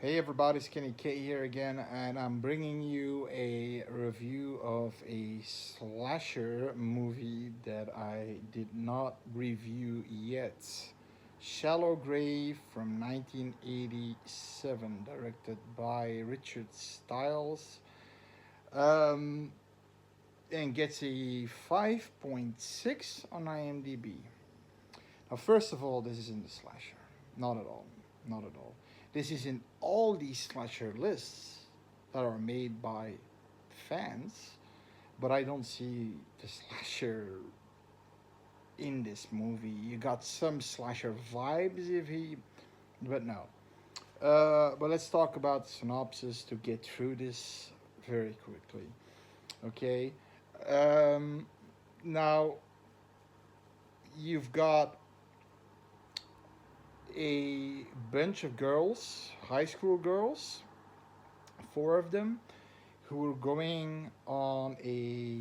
Hey everybody, Skinny K here again, and I'm bringing you a review of a slasher movie that I did not review yet. Shallow Grave from 1987, directed by Richard Stiles, um, and gets a 5.6 on IMDb. Now, first of all, this isn't a slasher. Not at all. Not at all. This is in all these slasher lists that are made by fans, but I don't see the slasher in this movie. You got some slasher vibes if he, but no. But let's talk about the synopsis to get through this very quickly. Okay. Now you've got a bunch of girls, high school girls, four of them, who were going on a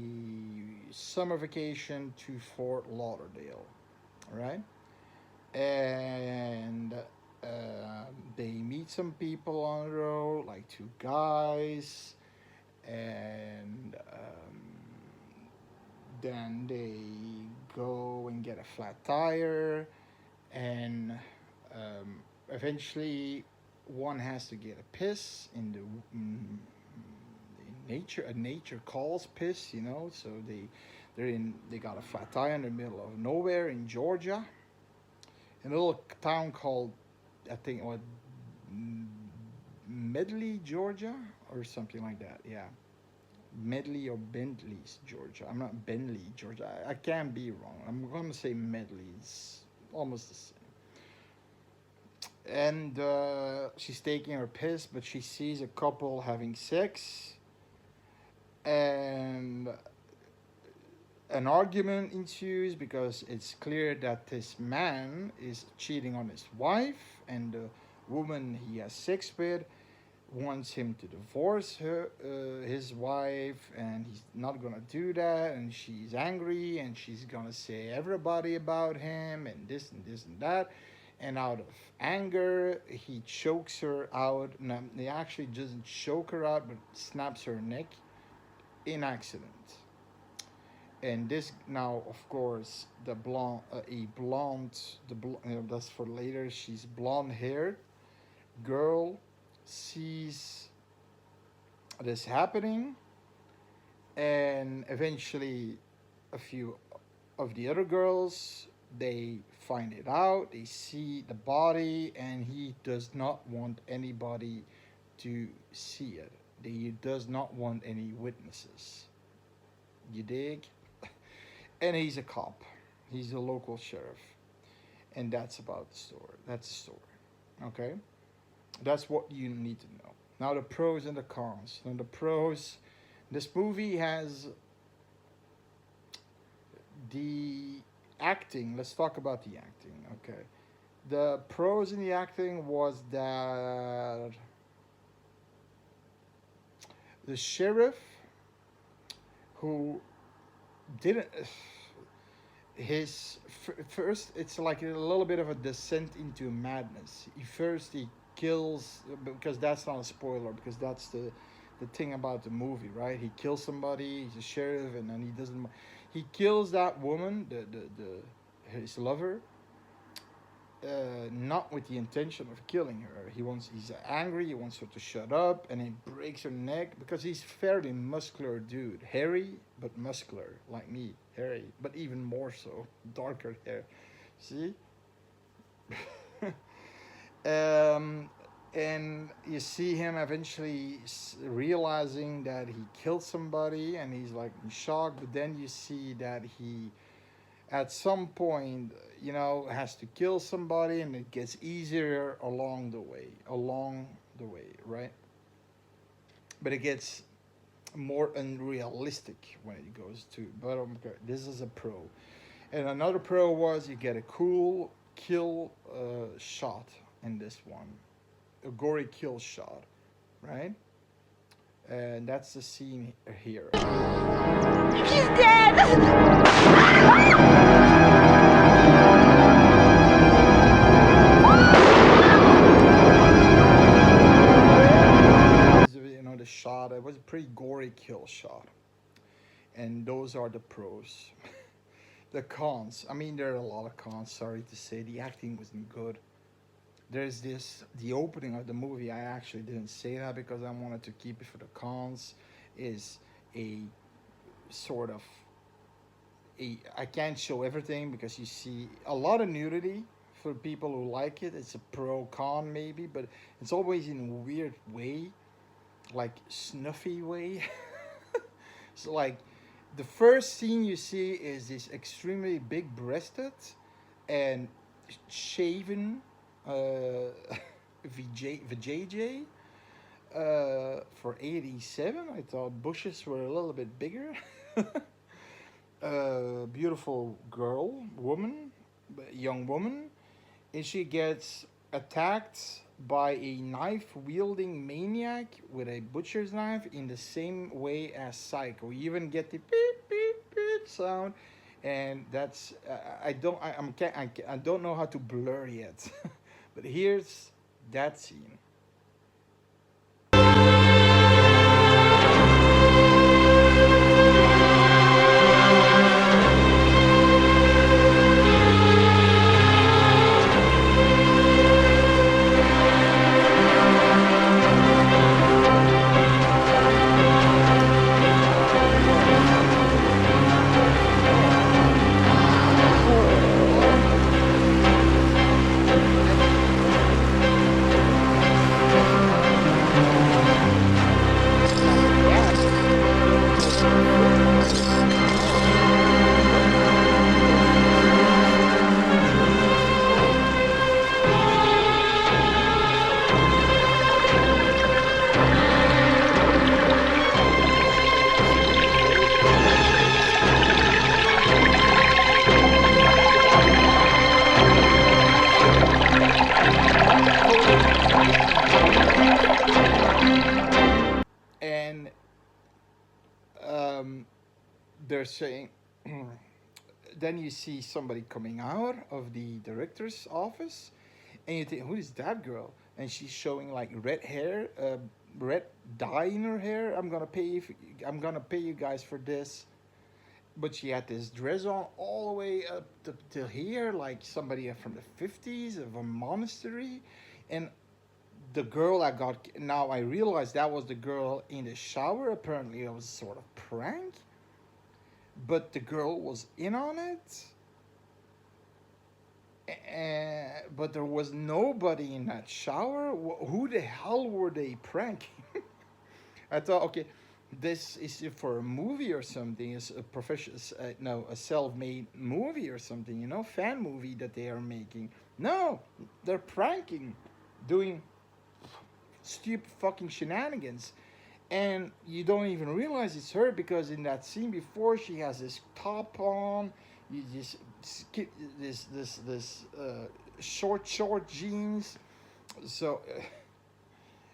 summer vacation to Fort Lauderdale, right? And they meet some people on the road, like two guys, and then they go and get a flat tire, and eventually one has to get a piss in the in nature. A nature calls piss, so they got a flat tire in the middle of nowhere in Georgia, in a little town called, I think, what, Medley, Georgia, or something like that. Yeah, Medley or Bentley's, Georgia. I'm not Bentley, Georgia. I can't be wrong. I'm gonna say Medley. It's almost the same. And she's taking her piss, but she sees a couple having sex, and an argument ensues because it's clear that this man is cheating on his wife, and the woman he has sex with wants him to divorce his wife, and he's not gonna do that, and she's angry, and she's gonna say everybody about him, and this and this and that. And out of anger, he chokes her out. No, he actually doesn't choke her out, but snaps her neck in accident. And this now, of course, the blonde, that's for later. She's blonde-haired girl sees this happening, and eventually, a few of the other girls, they find it out, they see the body, and he does not want anybody to see it. He does not want any witnesses. You dig? And he's a cop. He's a local sheriff. And that's about the story. That's the story. Okay? That's what you need to know. Now the pros and the cons. Now the pros, this movie has the acting. Let's talk about the acting. Okay, the pros in the acting was that the sheriff, who didn't, his first, it's like a little bit of a descent into madness. He kills, because that's not a spoiler, because that's the thing about the movie, right? He kills somebody, he's a sheriff, and then he kills that woman, his lover, not with the intention of killing her. He's angry, he wants her to shut up, and he breaks her neck, because he's fairly muscular dude, hairy but muscular, like me, hairy, but even more so, darker hair. See? And you see him eventually realizing that he killed somebody, and he's like in shock. But then you see that he, at some point, has to kill somebody, and it gets easier along the way, right? But it gets more unrealistic when it goes to. But okay, this is a pro. And another pro was you get a cool kill shot in this one. A gory kill shot, right? And that's the scene here. He's dead! pretty gory kill shot, and those are the pros. The cons, I mean, there are a lot of cons. Sorry to say, the acting wasn't good. There's this the opening of the movie. I actually didn't say that because I wanted to keep it for the cons. Is a sort of I can't show everything because you see a lot of nudity for people who like it. It's a pro con maybe, but it's always in a weird way, like snuffy way. So like the first scene you see is this extremely big breasted and shaven uh, VJJ for 87. I thought bushes were a little bit bigger. Beautiful girl, woman, young woman, and she gets attacked by a knife wielding maniac with a butcher's knife in the same way as Psycho. You even get the beep beep beep sound, and that's I don't know how to blur yet, but here's that scene. Now that was in the 50s. What the fuck is this? This is the 40s. Totally inappropriate. And um, they're saying, then you see somebody coming out of the director's office, and you think, who is that girl? And she's showing like red hair, red dye in her hair. I'm gonna pay you guys for this. But she had this dress on all the way up to here, like somebody from the 50s of a monastery. And the girl I got, now I realized that was the girl in the shower. Apparently, it was sort of prank, but the girl was in on it. But there was nobody in that shower. Who the hell were they pranking? I thought, okay, this is for a movie or something. It's a professional, no, a self-made movie or something. Fan movie that they are making. No, they're pranking, doing stupid fucking shenanigans, and you don't even realize it's her because in that scene before she has this top on. You just skip this short jeans. So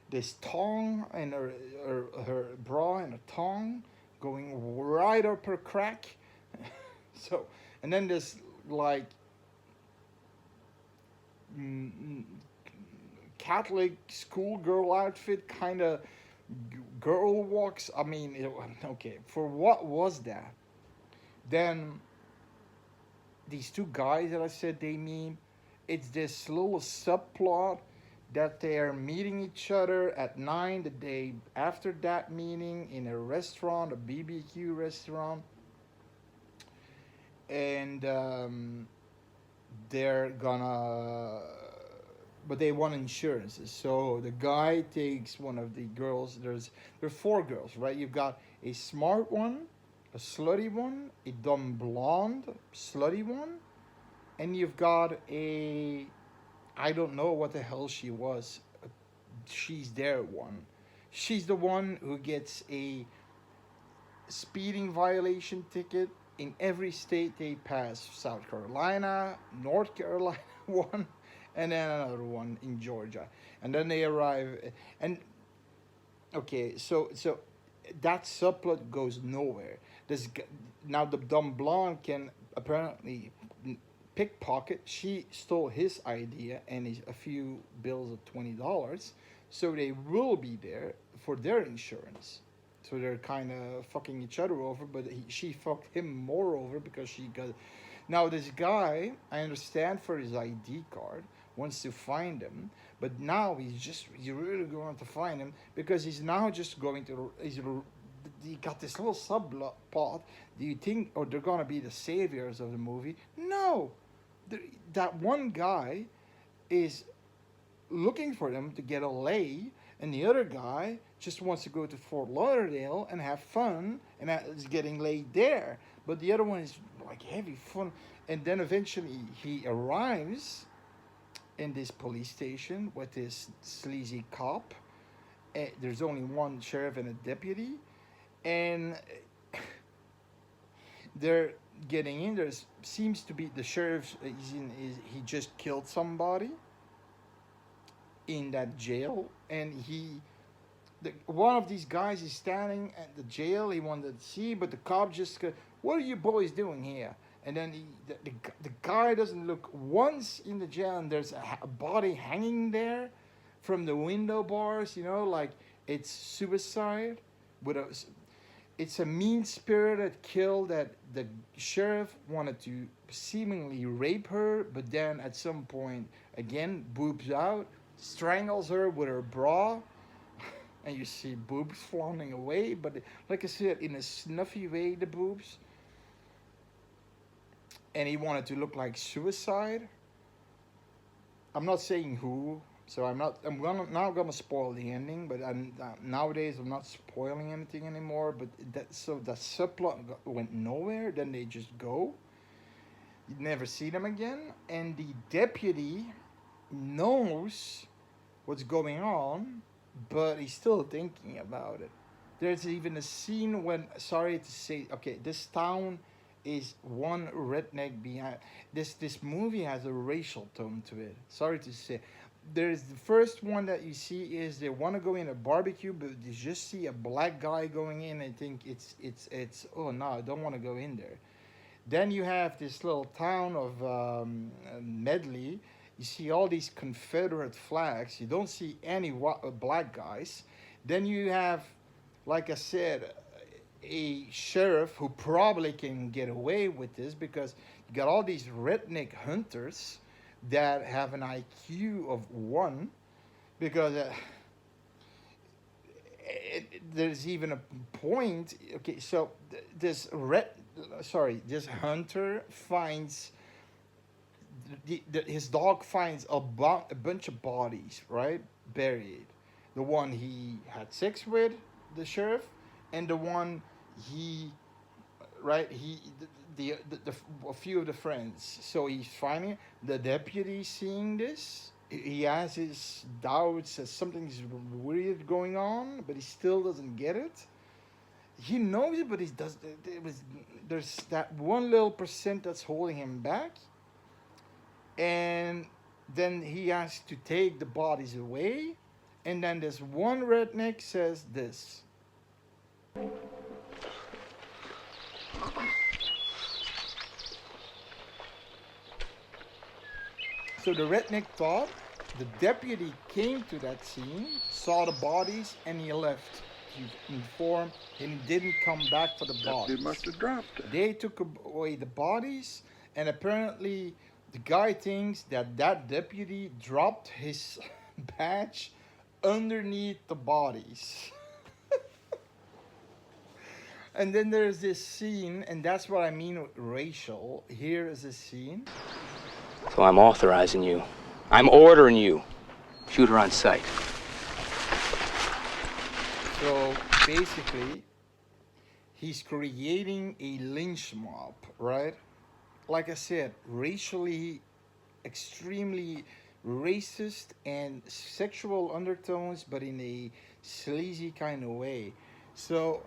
this tongue and her bra and a tongue going right up her crack. So, and then this like mm, Catholic schoolgirl outfit kind of girl walks. I mean, okay, for what was that? Then these two guys that I said they meet, it's this little subplot that they are meeting each other at 9 the day after that meeting in a restaurant, a BBQ restaurant, and they're gonna, but they want insurances. So the guy takes one of the girls. There are four girls, right? You've got a smart one, a slutty one, a dumb blonde slutty one, and you've got a, I don't know what the hell she was. She's their one. She's the one who gets a speeding violation ticket in every state they pass. South Carolina, North Carolina one, and then another one in Georgia. And then they arrive, and okay, so that subplot goes nowhere. Now the dumb blonde can apparently pickpocket. She stole his idea and a few bills of $20, so they will be there for their insurance. So they're kind of fucking each other over, but she fucked him more over because she got. Now this guy, I understand for his ID card, wants to find him, but now he's really going to find him because he's now just going to he got this little subplot. Do you think, or they're gonna be the saviors of the movie? No, that one guy is looking for them to get a lay, and the other guy just wants to go to Fort Lauderdale and have fun, and is getting laid there. But the other one is like heavy fun, and then eventually he arrives in this police station with this sleazy cop. There's only one sheriff and a deputy, and they're getting in. There seems to be the sheriff. He just killed somebody in that jail, and one of these guys is standing at the jail. He wanted to see, but the cop just goes, "What are you boys doing here?" And then the guy doesn't look once in the jail, and there's a body hanging there from the window bars, like it's suicide. It's a mean-spirited kill that the sheriff wanted to seemingly rape her, but then at some point, again, boobs out, strangles her with her bra, and you see boobs flaunting away, but like I said, in a snuffy way, the boobs. And he wanted to look like suicide. I'm not saying who, so I'm not gonna spoil the ending, but nowadays I'm not spoiling anything anymore. But the subplot went nowhere. Then they just go. You never see them again, and the deputy knows what's going on, but he's still thinking about it. There's even a scene when, sorry to say, okay, this town is one redneck behind. This movie has a racial tone to it. Sorry to say. There's the first one that you see is they want to go in a barbecue, but you just see a black guy going in and think it's oh no, I don't want to go in there. Then you have this little town of Medley. You see all these Confederate flags. You don't see any black guys. Then you have, like I said, a sheriff who probably can get away with this because you got all these redneck hunters that have an IQ of 1 because there's even a point. Okay, so this hunter finds his dog finds a bunch of bodies, right, buried. The one he had sex with, the sheriff, and the one he a few of the friends. So he's finding the deputy seeing this. He has his doubts that something's weird going on, but he still doesn't get it. He knows it, but he does. There's that one little percent that's holding him back, and then he has to take the bodies away, and then this one redneck says this. So the redneck thought the deputy came to that scene, saw the bodies, and he left. He informed, and he didn't come back for the bodies. They must have dropped it. They took away the bodies, and apparently the guy thinks that deputy dropped his badge underneath the bodies. And then there's this scene, and that's what I mean with racial. Here is a scene. So I'm authorizing you. I'm ordering you. Shoot her on sight. So basically, he's creating a lynch mob, right? Like I said, racially, extremely racist and sexual undertones, but in a sleazy kind of way. So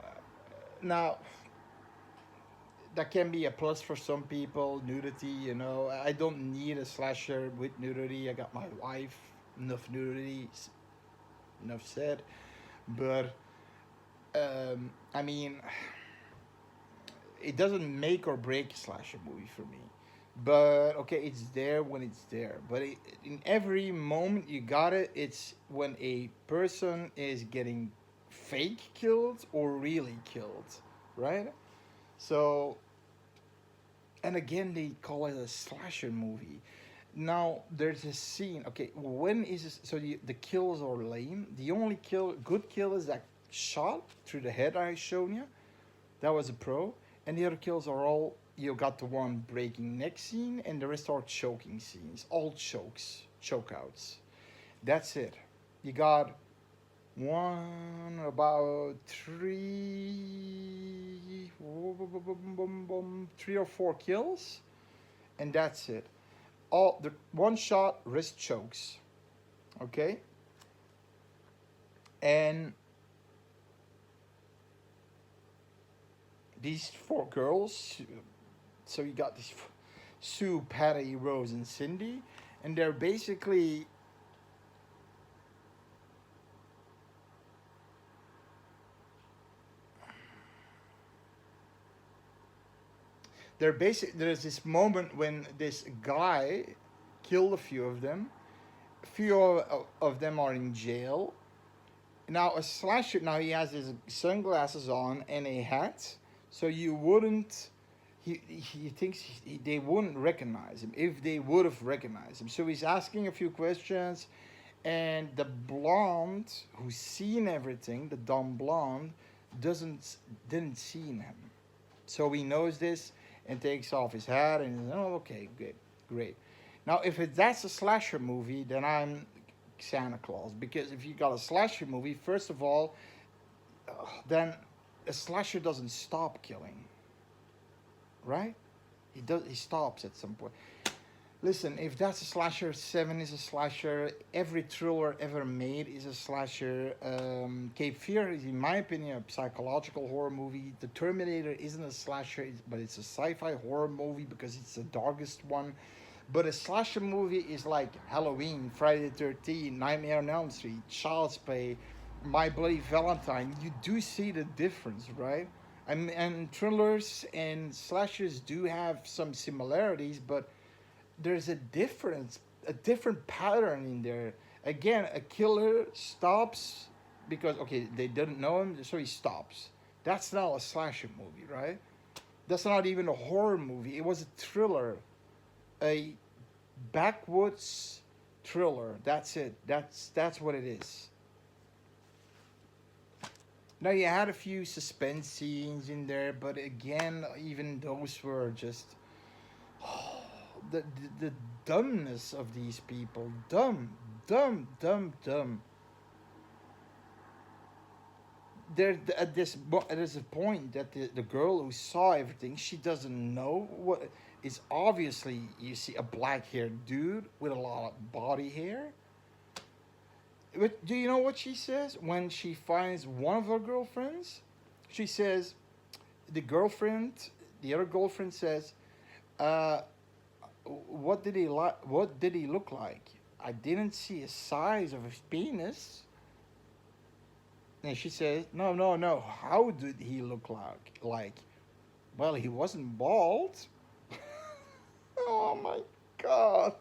now, that can be a plus for some people, nudity, I don't need a slasher with nudity. I got my wife, enough nudity, enough said. But, I mean, it doesn't make or break a slasher movie for me. But, okay, it's there when it's there. But in every moment you got it, it's when a person is getting fake killed or really killed, right? So, and again, they call it a slasher movie. Now there's a scene. Okay, when is this, so the kills are lame. The only good kill is that shot through the head I shown you. That was a pro, and the other kills are all, you got the one breaking neck scene, and the rest are choking scenes, all choke outs. That's it. You got one, about three or four kills, and that's it. All the one shot wrist chokes, okay, and these four girls. So you got these Sue, Patty, Rose, and Cindy, and there's this moment when this guy killed a few of them. A few of them are in jail. Now a slasher. Now he has his sunglasses on and a hat, so you wouldn't. He thinks they wouldn't recognize him if they would have recognized him. So he's asking a few questions, and the blonde who's seen everything, the dumb blonde, didn't see him. So he knows this and takes off his hat and oh, okay, good, great. Now if that's a slasher movie, then I'm Santa Claus, because if you got a slasher movie, first of all, then a slasher doesn't stop killing, right? He stops at some point. Listen, if that's a slasher, Seven is a slasher. Every thriller ever made is a slasher. Cape Fear is, in my opinion, a psychological horror movie. The Terminator isn't a slasher, but it's a sci-fi horror movie because it's the darkest one. But a slasher movie is like Halloween, Friday the 13th, Nightmare on Elm Street, Child's Play, My Bloody Valentine. You do see the difference, right? And thrillers and slashers do have some similarities, but there's a different pattern in there. Again, a killer stops because, okay, they didn't know him, so he stops. That's not a slasher movie, right? That's not even a horror movie. It was a thriller, a backwoods thriller. That's it. That's what it is. Now you had a few suspense scenes in there, but again, even those were just the dumbness of these people. Dumb. There's a point that the girl who saw everything, she doesn't know what is obviously, you see a black haired dude with a lot of body hair. But do you know what she says when she finds one of her girlfriends? She says, the other girlfriend says, "What did he like? What did he look like? I didn't see a size of his penis." And she says, "No. How did he look like? Well, he wasn't bald." Oh my god.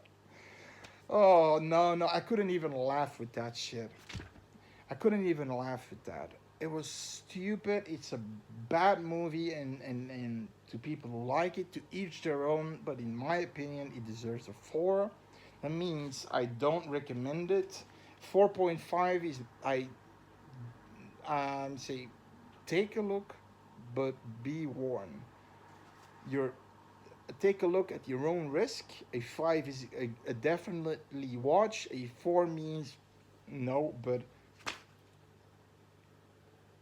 Oh no, I couldn't even laugh with that shit. I couldn't even laugh with that. It was stupid. It's a bad movie, and to people who like it, to each their own. But in my opinion, it deserves a 4. That means I don't recommend it. 4.5 is say take a look, but be warned. You're Take a look at your own risk. A 5 is a definitely watch. A 4 means no, but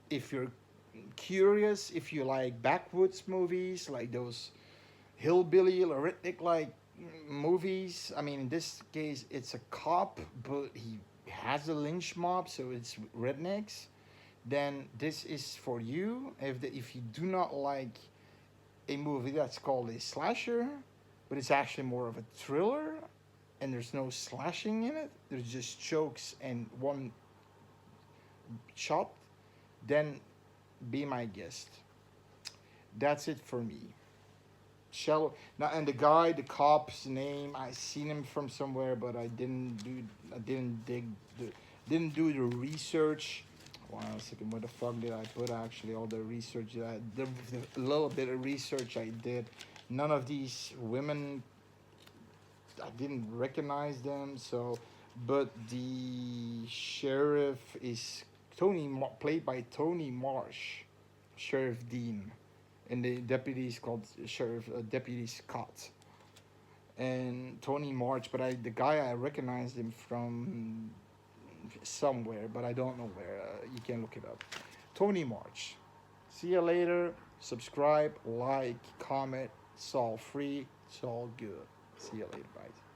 if you're curious, if you like backwoods movies, like those hillbilly or redneck like movies, I mean, in this case, it's a cop, but he has a lynch mob, so it's rednecks, then this is for you. If you do not like a movie that's called a slasher, but it's actually more of a thriller, and there's no slashing in it, there's just chokes and one shot, then be my guest. That's it for me. Shallow. Now, and the cop's name, I seen him from somewhere, but I didn't do the research. One second, where the fuck did I put actually all the research that the little bit of research I did? None of these women, I didn't recognize them. So, but the sheriff is played by Tony Marsh, Sheriff Dean, and the deputy is called Deputy Scott. And Tony March, but the guy I recognized him from somewhere, but I don't know where. You can look it up. Tony March. See you later. Subscribe, like, comment. It's all free. It's all good. See you later, guys.